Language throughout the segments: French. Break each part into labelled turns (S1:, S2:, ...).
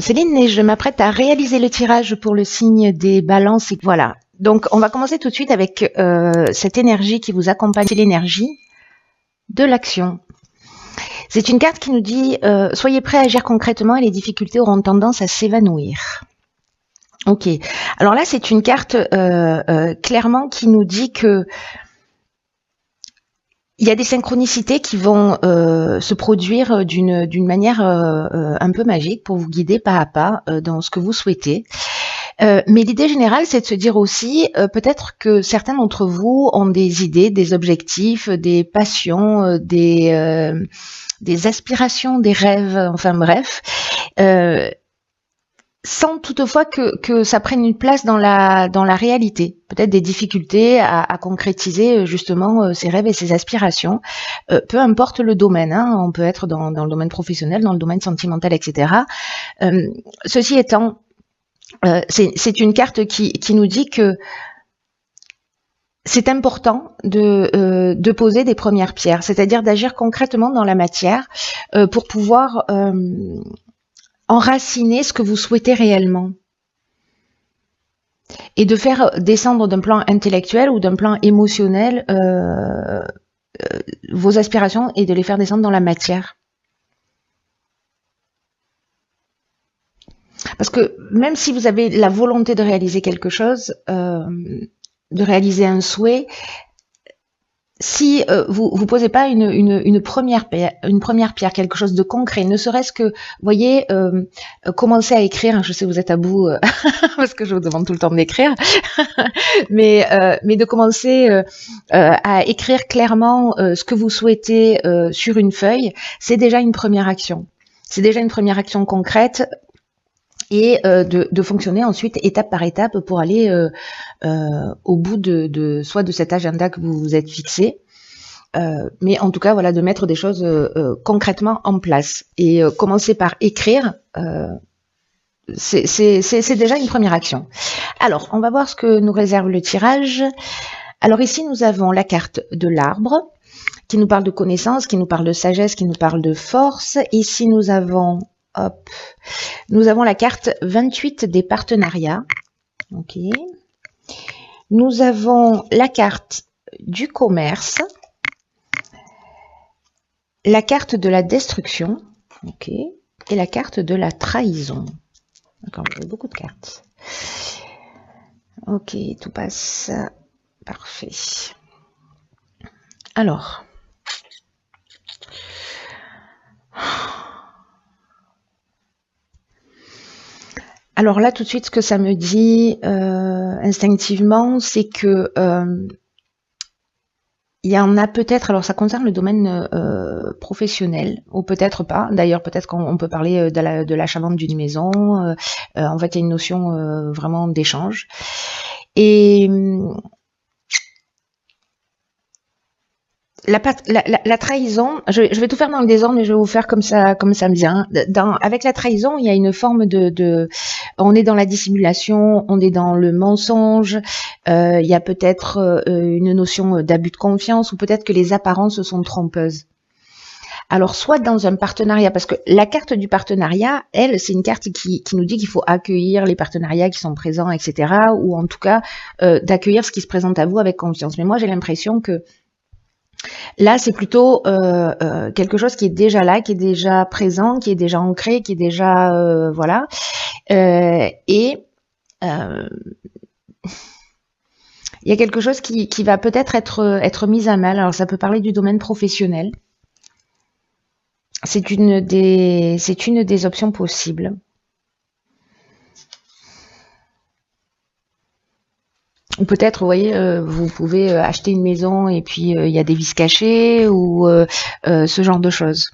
S1: Céline, et je m'apprête à réaliser le tirage pour le signe des balances. Et voilà. Donc, on va commencer tout de suite avec cette énergie qui vous accompagne. C'est l'énergie de l'action. C'est une carte qui nous dit soyez prêts à agir concrètement et les difficultés auront tendance à s'évanouir. Ok. Alors là, c'est une carte clairement qui nous dit que il y a des synchronicités qui vont se produire d'une manière un peu magique pour vous guider pas à pas dans ce que vous souhaitez. Mais l'idée générale, c'est de se dire aussi, peut-être que certains d'entre vous ont des idées, des objectifs, des passions, des aspirations, des rêves, enfin bref, sans toutefois que ça prenne une place dans la réalité. Peut-être des difficultés à concrétiser justement ces rêves et ces aspirations. Peu importe le domaine, hein, on peut être dans le domaine professionnel, dans le domaine sentimental, etc. Ceci étant, c'est une carte qui nous dit que c'est important de poser des premières pierres, c'est-à-dire d'agir concrètement dans la matière pour pouvoir enraciner ce que vous souhaitez réellement et de faire descendre d'un plan intellectuel ou d'un plan émotionnel vos aspirations et de les faire descendre dans la matière. Parce que même si vous avez la volonté de réaliser quelque chose, de réaliser un souhait, si vous posez pas une première pierre, quelque chose de concret, ne serait-ce que, voyez, commencer à écrire. Je sais vous êtes à bout parce que je vous demande tout le temps d'écrire, mais de commencer à écrire clairement ce que vous souhaitez sur une feuille, c'est déjà une première action. C'est déjà une première action concrète. Et de fonctionner ensuite étape par étape pour aller au bout soit de cet agenda que vous vous êtes fixé, mais en tout cas voilà, de mettre des choses concrètement en place et commencer par écrire, c'est déjà une première action. Alors on va voir ce que nous réserve le tirage. Alors ici nous avons la carte de l'arbre qui nous parle de connaissance, qui nous parle de sagesse, qui nous parle de force. Ici nous avons nous avons la carte 28 des partenariats. Ok. Nous avons la carte du commerce, la carte de la destruction, ok, et la carte de la trahison. D'accord, vous avez beaucoup de cartes. Ok, tout passe. Parfait. Alors. Alors là, tout de suite, ce que ça me dit instinctivement, c'est que il y en a peut-être, alors ça concerne le domaine professionnel, ou peut-être pas. D'ailleurs, peut-être qu'on peut parler de l'achat-vente d'une maison. En fait, il y a une notion vraiment d'échange. Et la trahison, je vais tout faire dans le désordre, mais je vais vous faire comme ça me vient. Avec la trahison, il y a une forme on est dans la dissimulation, on est dans le mensonge, il y a peut-être une notion d'abus de confiance, ou peut-être que les apparences sont trompeuses. Alors, soit dans un partenariat, parce que la carte du partenariat, elle, c'est une carte qui nous dit qu'il faut accueillir les partenariats qui sont présents, etc., ou en tout cas d'accueillir ce qui se présente à vous avec confiance. Mais moi, j'ai l'impression que là, c'est plutôt quelque chose qui est déjà là, qui est déjà présent, qui est déjà ancré, qui est déjà voilà. Et il y a quelque chose qui va peut-être être mis à mal. Alors, ça peut parler du domaine professionnel. C'est une des options possibles. Ou peut-être, vous voyez, vous pouvez acheter une maison et puis il y a des vices cachés ou ce genre de choses.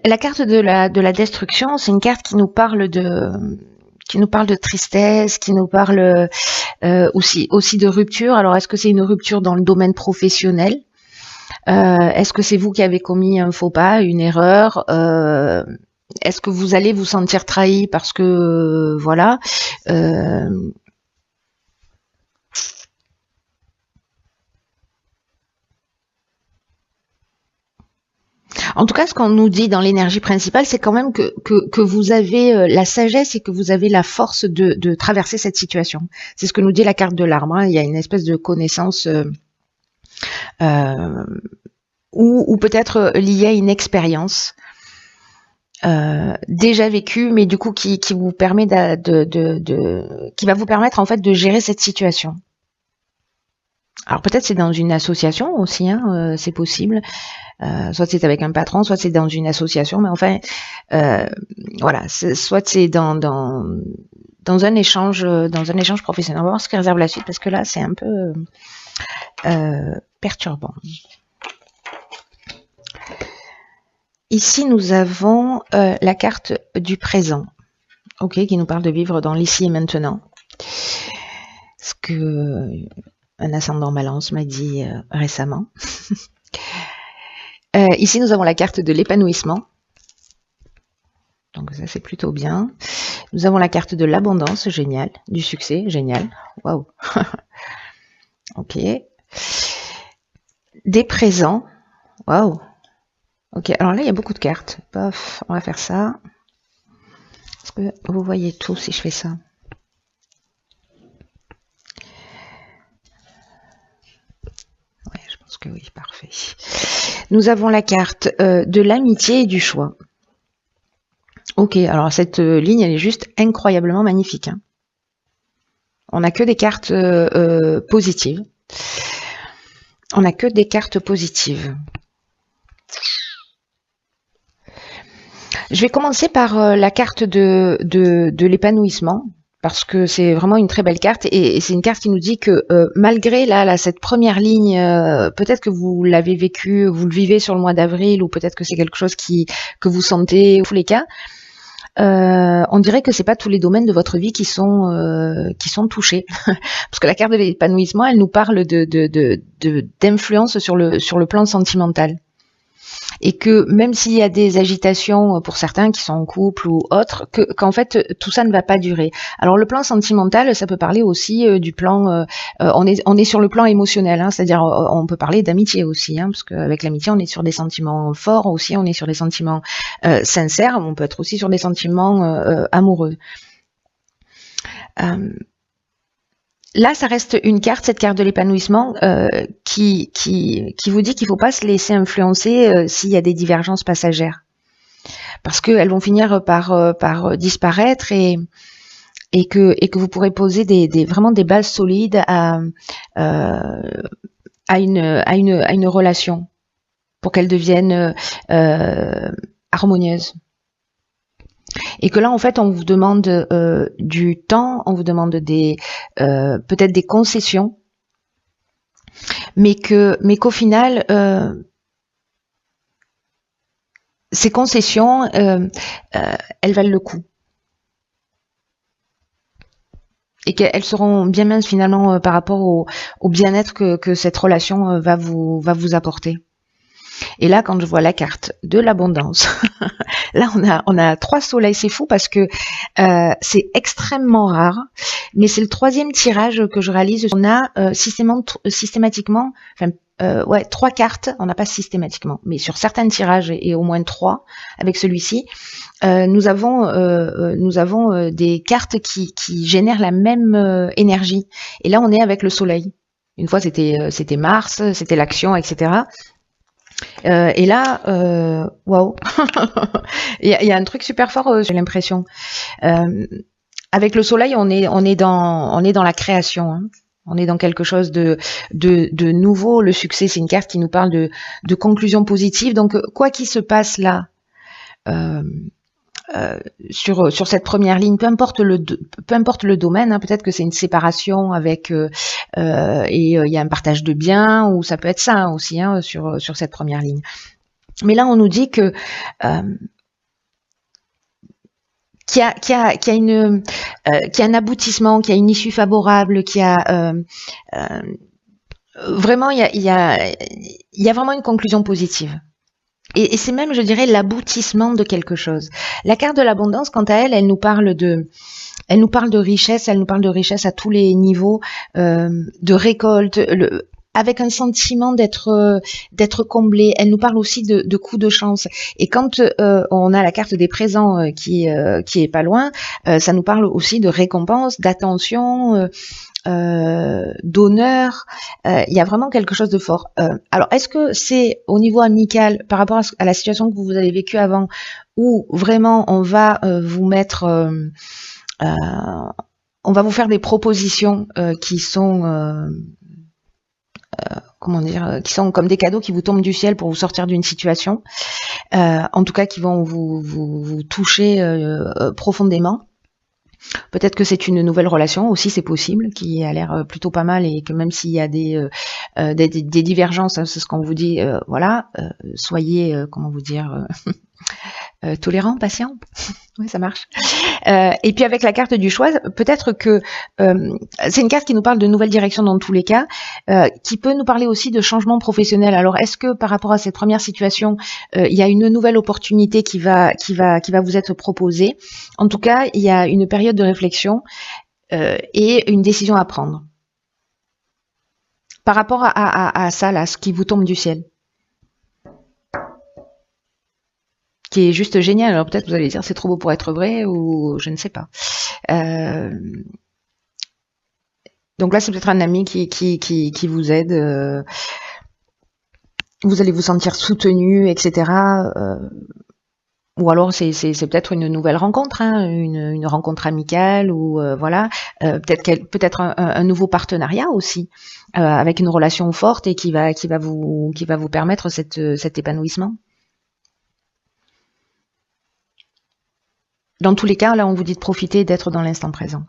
S1: La carte de la destruction, c'est une carte qui nous parle de tristesse, qui nous parle aussi de rupture. Alors, est-ce que c'est une rupture dans le domaine professionnel? Est-ce que c'est vous qui avez commis un faux pas, une erreur? Est-ce que vous allez vous sentir trahi parce que voilà, En tout cas, ce qu'on nous dit dans l'énergie principale, c'est quand même que vous avez la sagesse et que vous avez la force de traverser cette situation. C'est ce que nous dit la carte de l'arbre, hein. Il y a une espèce de connaissance ou peut-être liée à une expérience déjà vécue, mais du coup qui vous permet qui va vous permettre en fait de gérer cette situation. Alors peut-être c'est dans une association aussi, hein, c'est possible. Soit c'est avec un patron, soit c'est dans une association, mais enfin, voilà, soit c'est dans un échange professionnel. On va voir ce qui réserve la suite parce que là c'est un peu perturbant. Ici nous avons la carte du présent, ok, qui nous parle de vivre dans l'ici et maintenant. Ce que un ascendant Balance m'a dit récemment. Ici, nous avons la carte de l'épanouissement. Donc ça, c'est plutôt bien. Nous avons la carte de l'abondance, génial. Du succès, génial. Waouh. Ok. Des présents. Waouh. Ok, alors là, il y a beaucoup de cartes. Pof, on va faire ça. Est-ce que vous voyez tout si je fais ça? Ouais, je pense que oui, parfait. Nous avons la carte de l'amitié et du choix. Ok, alors cette ligne, elle est juste incroyablement magnifique, hein. On n'a que des cartes positives. On n'a que des cartes positives. Je vais commencer par la carte de l'épanouissement, parce que c'est vraiment une très belle carte, et c'est une carte qui nous dit que malgré là, cette première ligne, peut-être que vous l'avez vécu, vous le vivez sur le mois d'avril, ou peut-être que c'est quelque chose que vous sentez, en tous les cas, on dirait que c'est pas tous les domaines de votre vie qui sont touchés, parce que la carte de l'épanouissement, elle nous parle d'influence sur le plan sentimental. Et que même s'il y a des agitations pour certains qui sont en couple ou autres, qu'en fait tout ça ne va pas durer. Alors le plan sentimental, ça peut parler aussi du plan, on est sur le plan émotionnel, hein, c'est-à-dire on peut parler d'amitié aussi, hein, parce qu'avec l'amitié on est sur des sentiments forts aussi, on est sur des sentiments sincères, on peut être aussi sur des sentiments amoureux. Là, ça reste une carte, cette carte de l'épanouissement, qui vous dit qu'il ne faut pas se laisser influencer s'il y a des divergences passagères, parce qu'elles vont finir par disparaître et que vous pourrez poser vraiment des bases solides à une relation pour qu'elle devienne harmonieuse. Et que là, en fait, on vous demande du temps, on vous demande peut-être des concessions, mais qu'au final, ces concessions, elles valent le coup. Et qu'elles seront bien minces finalement par rapport au bien-être que cette relation va vous apporter. Et là, quand je vois la carte de l'abondance, là on a 3 soleils, c'est fou parce que c'est extrêmement rare, mais c'est le 3e tirage que je réalise. On a systématiquement, 3 cartes, on n'a pas systématiquement, mais sur certains tirages et au moins 3 avec celui-ci, nous avons des cartes qui génèrent la même énergie. Et là on est avec le soleil. Une fois c'était Mars, c'était l'action, etc. Et là, waouh, il y a un truc super fort, j'ai l'impression. Avec le soleil, on est dans la création, hein. On est dans quelque chose de nouveau. Le succès, c'est une carte qui nous parle de conclusion positive. Donc, quoi qu'il se passe là, sur cette première ligne, peu importe le domaine, hein, peut-être que c'est une séparation avec et il y a un partage de biens, ou ça peut être ça aussi, hein, sur cette première ligne. Mais là, on nous dit que qu'il y a un aboutissement, qu'il y a une issue favorable, qu'il y a vraiment il y a vraiment une conclusion positive. Et c'est même, je dirais, l'aboutissement de quelque chose. La carte de l'abondance, quant à elle, elle nous parle de richesse, elle nous parle de richesse à tous les niveaux, de récolte. avec un sentiment d'être comblé. Elle nous parle aussi de coups de chance. Et quand on a la carte des présents qui est pas loin, ça nous parle aussi de récompense, d'attention, d'honneur. Il y a vraiment quelque chose de fort. Alors, est-ce que c'est au niveau amical, par rapport à la situation que vous avez vécue avant, où vraiment on va vous mettre, on va vous faire des propositions qui sont comment dire, qui sont comme des cadeaux qui vous tombent du ciel pour vous sortir d'une situation, en tout cas qui vont vous toucher profondément. Peut-être que c'est une nouvelle relation aussi, c'est possible, qui a l'air plutôt pas mal et que même s'il y a des divergences, hein, c'est ce qu'on vous dit, voilà, soyez, comment vous dire, tolérant, patient. Oui, ça marche. Et puis avec la carte du choix, peut-être que c'est une carte qui nous parle de nouvelles directions dans tous les cas, qui peut nous parler aussi de changement professionnel. Alors, est-ce que par rapport à cette première situation, il y a une nouvelle opportunité qui va vous être proposée? En tout cas, il y a une période de réflexion et une décision à prendre. Par rapport à ça, là, ce qui vous tombe du ciel. Qui est juste génial. Alors peut-être vous allez dire c'est trop beau pour être vrai ou je ne sais pas. Donc là c'est peut-être un ami qui vous aide. Vous allez vous sentir soutenu, etc. Ou alors c'est peut-être une nouvelle rencontre, hein, une rencontre amicale ou voilà. Peut-être un nouveau partenariat aussi avec une relation forte et qui va vous permettre cet épanouissement. Dans tous les cas, là, on vous dit de profiter et d'être dans l'instant présent.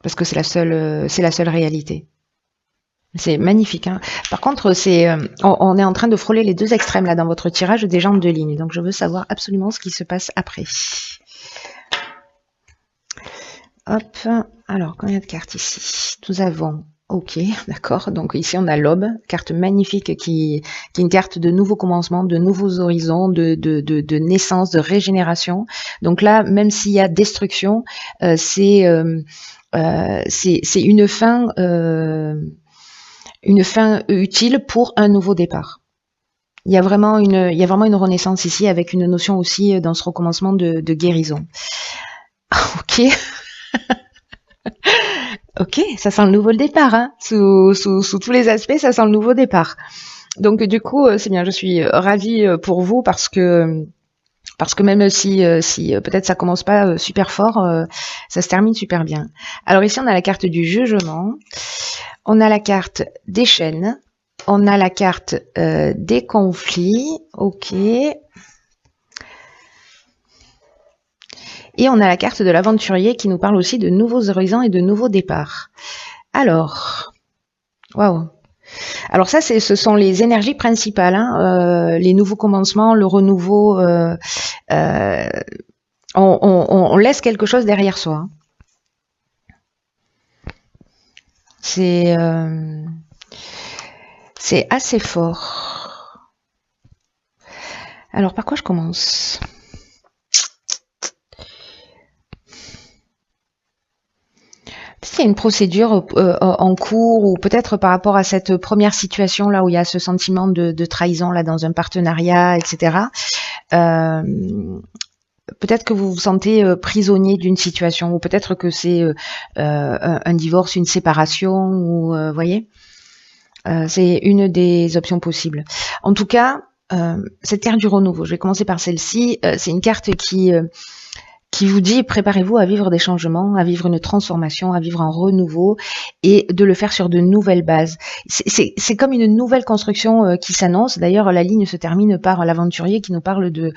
S1: Parce que c'est la seule réalité. C'est magnifique, hein. Par contre, on est en train de frôler les deux extrêmes, là, dans votre tirage des jambes de ligne. Donc, je veux savoir absolument ce qui se passe après. Hop. Alors, combien de cartes ici? Nous avons... Ok, d'accord. Donc ici on a l'aube, carte magnifique qui est une carte de nouveau commencement, de nouveaux horizons, de naissance, de régénération. Donc là, même s'il y a destruction, c'est une fin utile pour un nouveau départ. Il y a vraiment une renaissance ici avec une notion aussi dans ce recommencement de guérison. Ok. Ok, ça sent le nouveau départ, hein. Sous tous les aspects, ça sent le nouveau départ. Donc du coup, c'est bien, je suis ravie pour vous parce que même si peut-être ça commence pas super fort, ça se termine super bien. Alors ici, on a la carte du jugement, on a la carte des chaînes, on a la carte des conflits, ok. Et on a la carte de l'aventurier qui nous parle aussi de nouveaux horizons et de nouveaux départs. Alors, waouh. Alors ça, ce sont les énergies principales, hein, les nouveaux commencements, le renouveau. On laisse quelque chose derrière soi. C'est assez fort. Alors, par quoi je commence ? Est-ce qu'il y a une procédure en cours ou peut-être par rapport à cette première situation là où il y a ce sentiment de trahison là dans un partenariat, etc. Peut-être que vous vous sentez prisonnier d'une situation ou peut-être que c'est un divorce, une séparation ou voyez, c'est une des options possibles. En tout cas, cette carte du renouveau, je vais commencer par celle-ci. C'est une carte qui vous dit préparez-vous à vivre des changements, à vivre une transformation, à vivre un renouveau et de le faire sur de nouvelles bases. C'est comme une nouvelle construction qui s'annonce. D'ailleurs, la ligne se termine par l'aventurier qui nous parle de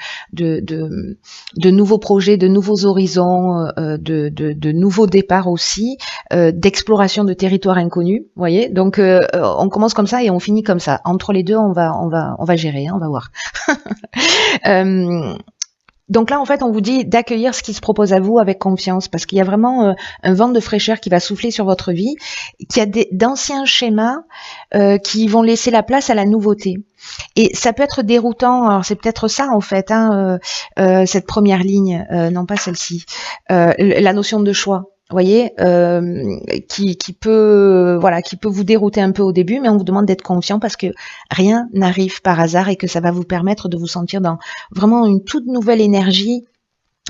S1: nouveaux projets, de nouveaux horizons, de nouveaux départs aussi, d'exploration de territoires inconnus. Vous voyez, donc on commence comme ça et on finit comme ça. Entre les deux, on va gérer, hein, on va voir. Donc là, en fait, on vous dit d'accueillir ce qui se propose à vous avec confiance, parce qu'il y a vraiment un vent de fraîcheur qui va souffler sur votre vie, qu'il y a d'anciens schémas qui vont laisser la place à la nouveauté. Et ça peut être déroutant, alors c'est peut-être ça en fait, hein, cette première ligne, non pas celle-ci, la notion de choix. voyez, qui peut, voilà, qui peut vous dérouter un peu au début, mais on vous demande d'être confiant parce que rien n'arrive par hasard et que ça va vous permettre de vous sentir dans vraiment une toute nouvelle énergie.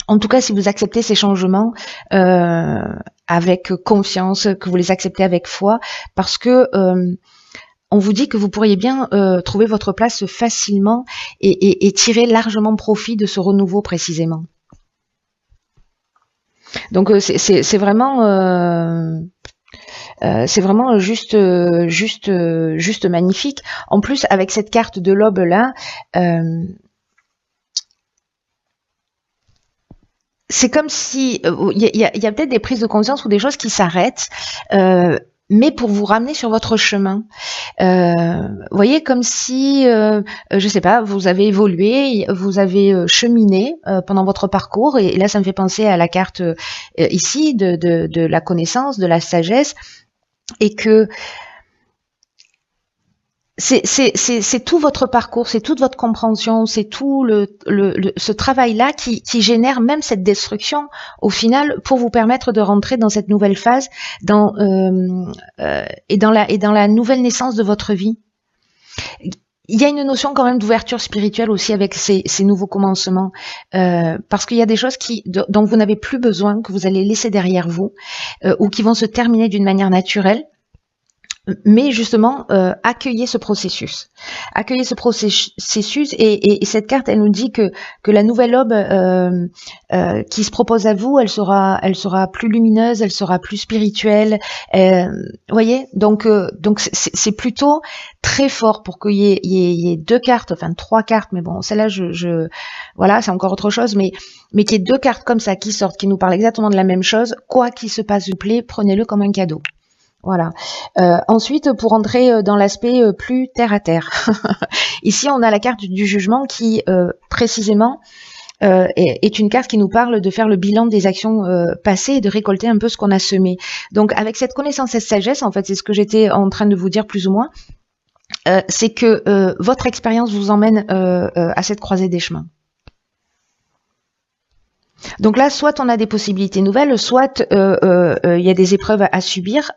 S1: En tout cas, si vous acceptez ces changements avec confiance, que vous les acceptez avec foi, parce que on vous dit que vous pourriez bien trouver votre place facilement et tirer largement profit de ce renouveau précisément. Donc c'est vraiment juste magnifique. En plus, avec cette carte de l'aube là, c'est comme si il y a peut-être des prises de conscience ou des choses qui s'arrêtent. Mais pour vous ramener sur votre chemin. Voyez, comme si, je sais pas, vous avez évolué, vous avez cheminé pendant votre parcours, et là ça me fait penser à la carte ici de la connaissance, de la sagesse, et que c'est tout votre parcours, c'est toute votre compréhension, c'est tout ce travail-là qui génère même cette destruction au final pour vous permettre de rentrer dans cette nouvelle phase et dans la nouvelle naissance de votre vie. Il y a une notion quand même d'ouverture spirituelle aussi avec ces nouveaux commencements, parce qu'il y a des choses dont vous n'avez plus besoin, que vous allez laisser derrière vous, ou qui vont se terminer d'une manière naturelle. Mais justement, accueillez ce processus. Accueillez ce processus et cette carte, elle nous dit que la nouvelle aube qui se propose à vous, elle sera plus lumineuse, elle sera plus spirituelle. Voyez, donc c'est plutôt très fort pour qu'il y ait deux cartes, enfin 3 cartes, mais bon, celle-là, voilà, c'est encore autre chose, mais qu'il y ait 2 cartes comme ça qui sortent, qui nous parlent exactement de la même chose. Quoi qu'il se passe, s'il vous plaît, prenez-le comme un cadeau. Voilà. Ensuite, pour entrer dans l'aspect plus terre à terre, ici on a la carte du jugement qui précisément est une carte qui nous parle de faire le bilan des actions passées et de récolter un peu ce qu'on a semé. Donc avec cette connaissance et cette sagesse, en fait, c'est ce que j'étais en train de vous dire plus ou moins, c'est que votre expérience vous emmène à cette croisée des chemins. Donc là, soit on a des possibilités nouvelles, soit il y a des épreuves à subir.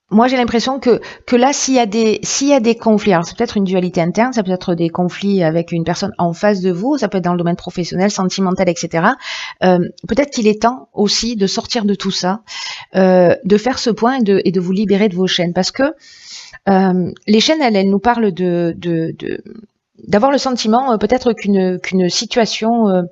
S1: Moi j'ai l'impression que là s'il y a des conflits, alors c'est peut-être une dualité interne, ça peut être des conflits avec une personne en face de vous, ça peut être dans le domaine professionnel, sentimental, etc. Peut-être qu'il est temps aussi de sortir de tout ça, de faire ce point et de vous libérer de vos chaînes, parce que les chaînes elles nous parlent d'avoir le sentiment peut-être qu'une situation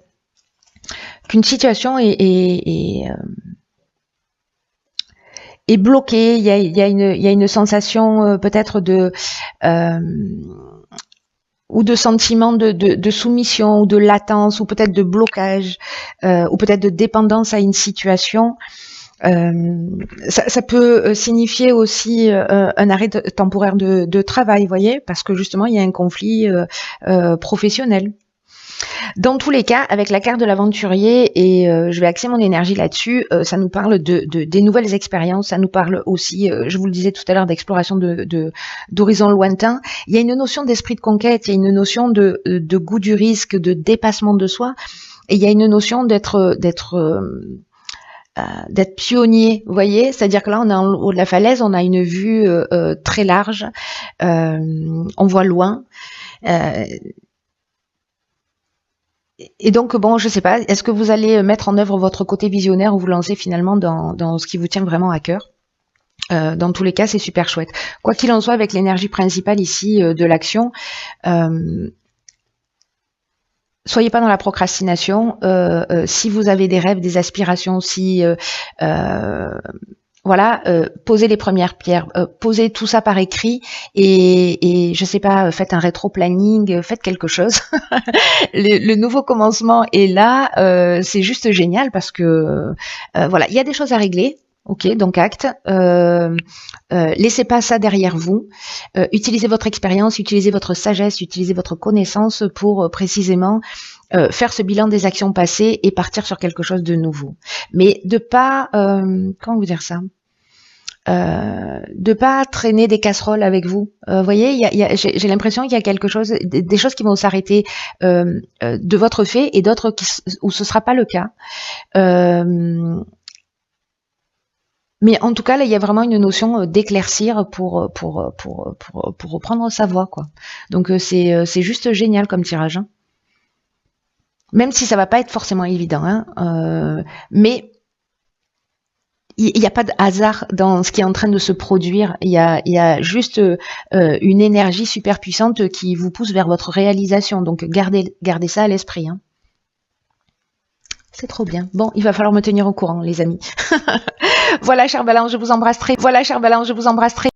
S1: est bloqué, il y a une sensation peut-être ou de sentiment de soumission ou de latence ou peut-être de blocage ou peut-être de dépendance à une situation. Ça peut signifier aussi un arrêt temporaire de travail, vous voyez, parce que justement il y a un conflit professionnel. Dans tous les cas, avec la carte de l'aventurier, et je vais axer mon énergie là-dessus, ça nous parle des nouvelles expériences, ça nous parle aussi, je vous le disais tout à l'heure, d'exploration d'horizons lointains. Il y a une notion d'esprit de conquête, il y a une notion de goût du risque, de dépassement de soi, et il y a une notion d'être pionnier, vous voyez, c'est-à-dire que là on est en haut de la falaise, on a une vue très large, on voit loin. Et donc, bon, je sais pas, est-ce que vous allez mettre en œuvre votre côté visionnaire ou vous lancer finalement dans ce qui vous tient vraiment à cœur? Dans tous les cas, c'est super chouette. Quoi qu'il en soit, avec l'énergie principale ici de l'action, soyez pas dans la procrastination. Si vous avez des rêves, des aspirations, si voilà, posez les premières pierres, posez tout ça par écrit et je sais pas, faites un rétro-planning, faites quelque chose. Le nouveau commencement est là, c'est juste génial parce que voilà, il y a des choses à régler. Ok, donc acte. Laissez pas ça derrière vous. Utilisez votre expérience, utilisez votre sagesse, utilisez votre connaissance pour précisément faire ce bilan des actions passées et partir sur quelque chose de nouveau. Mais de pas, comment vous dire ça, de pas traîner des casseroles avec vous. Vous voyez, j'ai l'impression qu'il y a quelque chose, des choses qui vont s'arrêter de votre fait et d'autres où ce sera pas le cas. Mais en tout cas, là, il y a vraiment une notion d'éclaircir pour reprendre sa voix, quoi. Donc c'est juste génial comme tirage, hein. Même si ça va pas être forcément évident, hein, mais il n'y a pas de hasard dans ce qui est en train de se produire. Il y a juste une énergie super puissante qui vous pousse vers votre réalisation. Donc gardez ça à l'esprit, hein. C'est trop bien. Bon, il va falloir me tenir au courant, les amis. Voilà, chère Balance, je vous embrasse très. Voilà, chère Balance, je vous embrasse très.